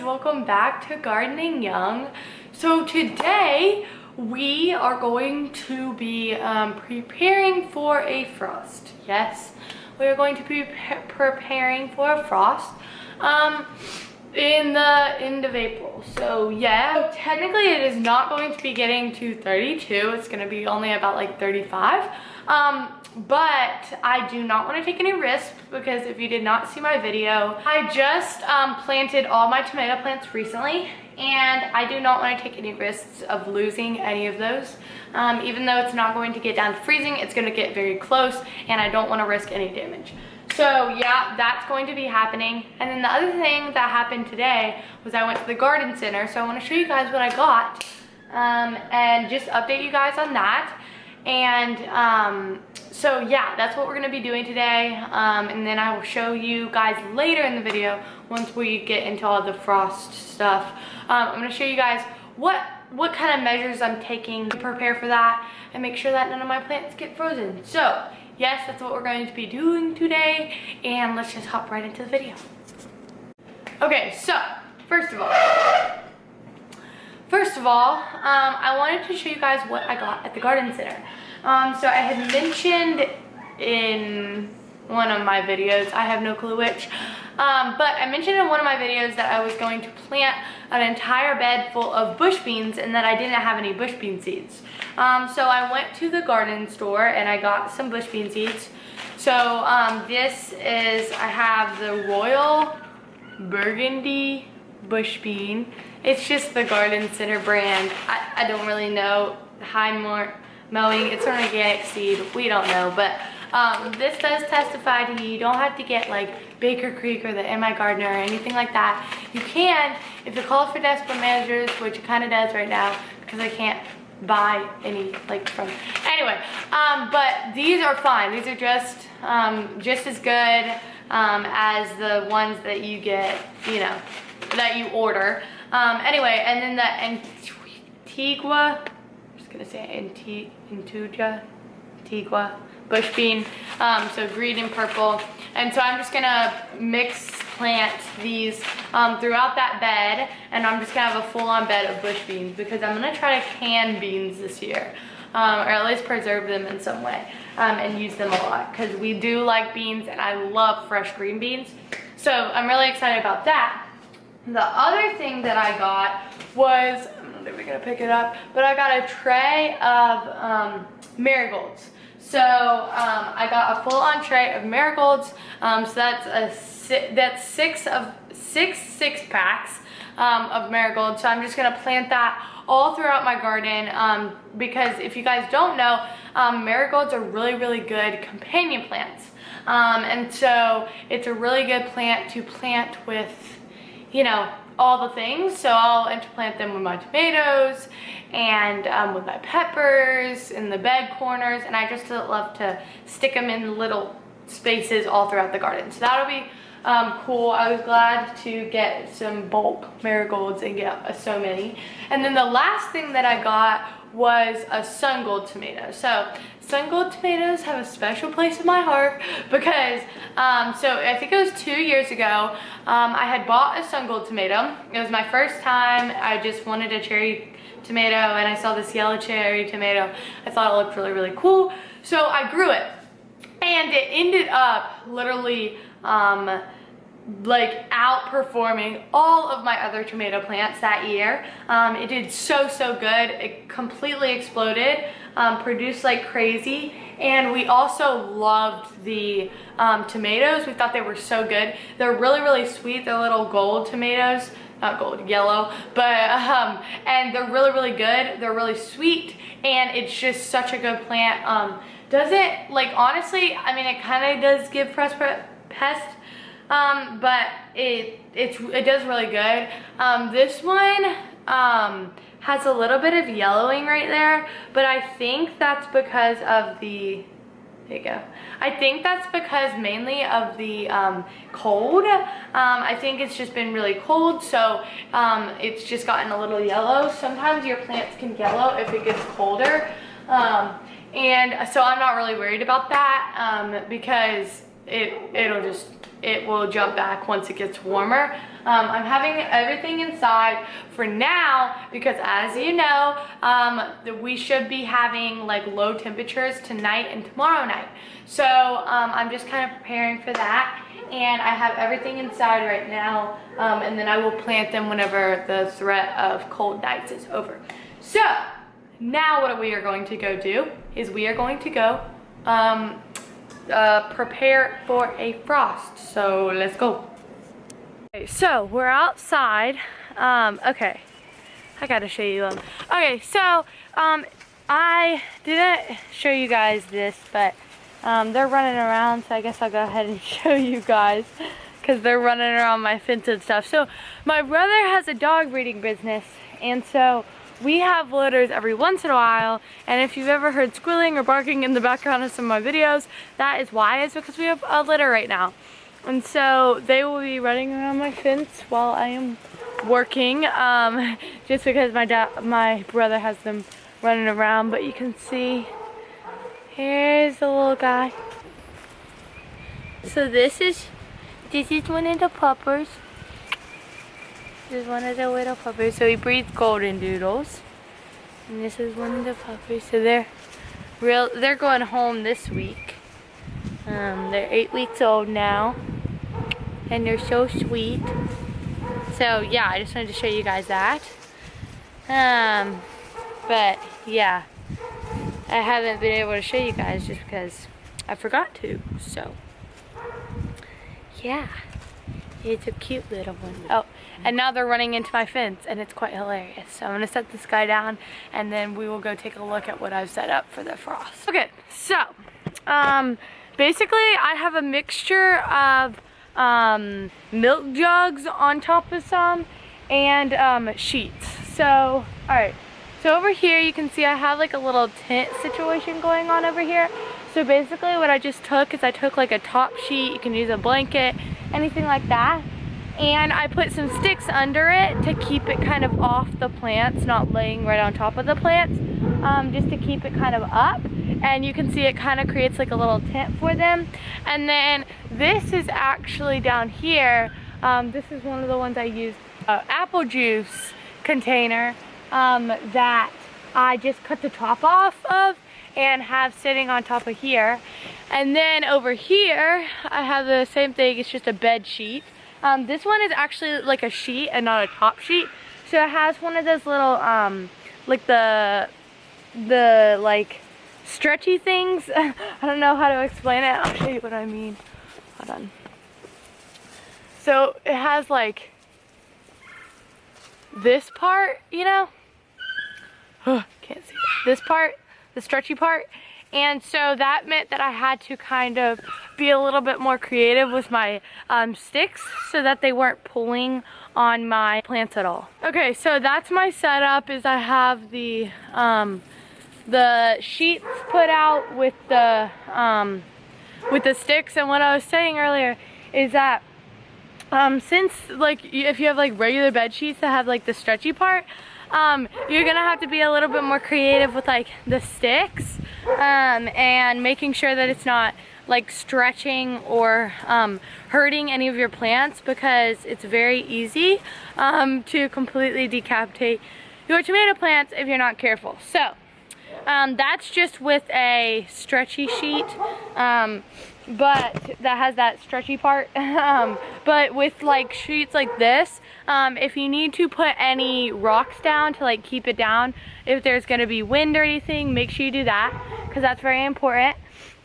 welcome back to Gardening Young. So today we are going to be preparing for a frost. Yes, we are going to be preparing for a frost in the end of April. So yeah, so technically it is not going to be getting to 32. It's going to be only about like 35. But I do not want to take any risks, because if you did not see my video, I just planted all my tomato plants recently, and I do not want to take any risks of losing any of those. Even though it's not going to get down to freezing, it's going to get very close, and I don't want to risk any damage. So yeah, that's going to be happening. And then the other thing that happened today was I went to the garden center, so I want to show you guys what I got and just update you guys on that. And so yeah, that's what we're going to be doing today, and then I will show you guys later in the video once we get into all the frost stuff. I'm going to show you guys what kind of measures I'm taking to prepare for that and make sure that none of my plants get frozen. So yes, that's what we're going to be doing today, and let's just hop right into the video. Okay, so first of all, I wanted to show you guys what I got at the garden center. So I had mentioned in one of my videos, I have no clue which, but I mentioned in one of my videos that I was going to plant an entire bed full of bush beans and that I didn't have any bush bean seeds. So I went to the garden store and I got some bush bean seeds. So this is, I have the Royal Burgundy bush bean. It's just the garden center brand. I don't really know. Hindmore Mowing, it's an organic seed, we don't know, but this does testify to you don't have to get like Baker Creek or the Mi Gardener or anything like that. You can, if it calls for desperate measures, which it kind of does right now because I can't buy any like from, anyway, but these are fine. These are just as good as the ones that you get, you know, that you order. Anyway, and then the Antigua, gonna say Antigua bush bean, so green and purple. And so I'm just gonna mix plant these throughout that bed, and I'm just gonna have a full-on bed of bush beans because I'm gonna try to can beans this year, or at least preserve them in some way, and use them a lot because we do like beans and I love fresh green beans. So I'm really excited about that. The other thing that I got was, we're gonna pick it up, but I got a tray of marigolds. So I got a full-on tray of marigolds. So that's six packs of marigolds. So I'm just gonna plant that all throughout my garden, because if you guys don't know, marigolds are really good companion plants, and so it's a really good plant to plant with, you know, all the things. So I'll interplant them with my tomatoes and with my peppers in the bed corners, and I just love to stick them in little spaces all throughout the garden. So that'll be cool. I was glad to get some bulk marigolds and get so many. And then the last thing that I got was a sun gold tomato. So sun gold tomatoes have a special place in my heart because so I think it was 2 years ago, I had bought a sun gold tomato. It was my first time. I just wanted a cherry tomato and I saw this yellow cherry tomato. I thought it looked really cool, so I grew it, and it ended up literally like outperforming all of my other tomato plants that year. It did so good. It completely exploded, produced like crazy, and we also loved the tomatoes. We thought they were so good. They're really sweet. They're little gold tomatoes, not gold, yellow, but and they're really good. They're really sweet, and it's just such a good plant. Doesn't, like, honestly, I mean, it kind of does give pest, but it does really good. This one has a little bit of yellowing right there, but I think that's because of the, there you go. I think that's because mainly of the cold. I think it's just been really cold, so it's just gotten a little yellow. Sometimes your plants can yellow if it gets colder, and so I'm not really worried about that, because it'll just it will jump back once it gets warmer. I'm having everything inside for now because, as you know, we should be having like low temperatures tonight and tomorrow night. So I'm just kind of preparing for that. And I have everything inside right now, and then I will plant them whenever the threat of cold nights is over. So now what we are going to go do is we are going to go prepare for a frost. So let's go. Okay, so we're outside. Okay, I gotta show you them. Okay, so I didn't show you guys this, but they're running around, so I guess I'll go ahead and show you guys because they're running around my fence and stuff. So my brother has a dog breeding business, and so we have litters every once in a while, and if you've ever heard squealing or barking in the background of some of my videos, that is why. It's because we have a litter right now. And so they will be running around my fence while I am working, just because my brother has them running around. But you can see, here's the little guy. So this is one of the puppers. This is one of the little puppies. So he breeds golden doodles. And this is one of the puppies. So they're going home this week. They're 8 weeks old now. And they're so sweet. So yeah, I just wanted to show you guys that. But yeah, I haven't been able to show you guys just because I forgot to. So yeah. It's a cute little one. Oh, and now they're running into my fence, and it's quite hilarious. So I'm gonna set this guy down, and then we will go take a look at what I've set up for the frost. Okay, so basically I have a mixture of milk jugs on top of some, and sheets. So, all right. So over here you can see I have like a little tent situation going on over here. So basically what I just took is I took like a top sheet, you can use a blanket, anything like that, and I put some sticks under it to keep it kind of off the plants, not laying right on top of the plants, just to keep it kind of up. And you can see it kind of creates like a little tent for them. And then this is actually down here, this is one of the ones I used, apple juice container that I just cut the top off of and have sitting on top of here. And then over here I have the same thing, it's just a bed sheet. This one is actually like a sheet and not a top sheet, so it has one of those little like the like stretchy things. I don't know how to explain it. I'll show you what I mean. Hold on. So it has like this part, you know, can't see this part, the stretchy part. And so that meant that I had to kind of be a little bit more creative with my sticks so that they weren't pulling on my plants at all. Okay, so that's my setup. Is I have the sheets put out with the sticks. And what I was saying earlier is that since like if you have like regular bed sheets that have like the stretchy part, you're gonna have to be a little bit more creative with like the sticks, and making sure that it's not like stretching or hurting any of your plants, because it's very easy to completely decapitate your tomato plants if you're not careful. So that's just with a stretchy sheet, but that has that stretchy part. But with like sheets like this, if you need to put any rocks down to like keep it down, if there's gonna be wind or anything, make sure you do that, because that's very important.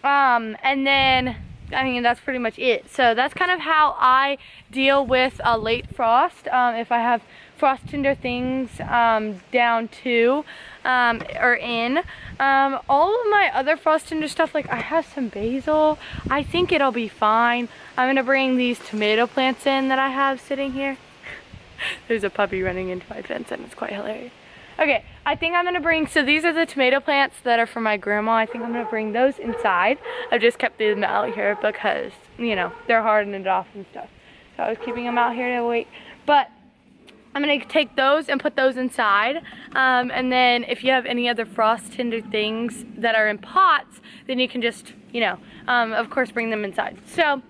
And then, I mean, that's pretty much it. So that's kind of how I deal with a late frost. If I have frost tinder things down to or in. All of my other frost tinder stuff, like I have some basil. I think it'll be fine. I'm gonna bring these tomato plants in that I have sitting here. There's a puppy running into my fence and it's quite hilarious. Okay, I think I'm gonna bring, so these are the tomato plants that are for my grandma. I think I'm gonna bring those inside. I've just kept them out here because, you know, they're hardening it off and stuff. So I was keeping them out here to wait. But I'm gonna take those and put those inside. And then if you have any other frost tinder things that are in pots, then you can just, you know, of course bring them inside. So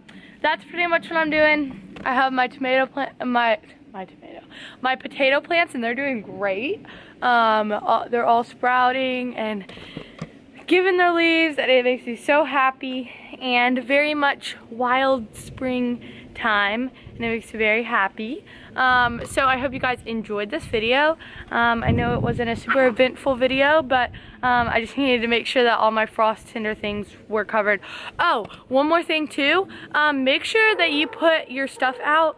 that's pretty much what I'm doing. I have my tomato plant, my potato plants, and they're doing great. They're all sprouting and giving their leaves, and it makes me so happy, and very much wild spring time, and it makes me very happy. So I hope you guys enjoyed this video. I know it wasn't a super eventful video, but I just needed to make sure that all my frost tinder things were covered. Oh, one more thing too, make sure that you put your stuff out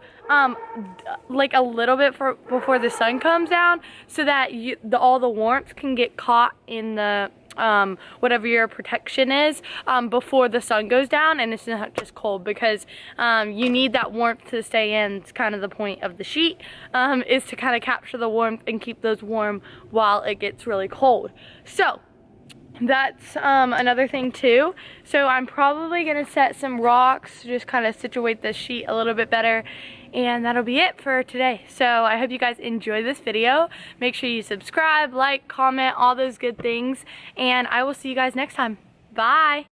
like a little bit before the sun comes down, so that all the warmth can get caught in the whatever your protection is before the sun goes down, and it's not just cold, because you need that warmth to stay in. It's kind of the point of the sheet, is to kind of capture the warmth and keep those warm while it gets really cold. So that's another thing too. So I'm probably gonna set some rocks to just kind of situate the sheet a little bit better, and that'll be it for today. So I hope you guys enjoy this video. Make sure you subscribe, like, comment, all those good things, and I will see you guys next time. Bye.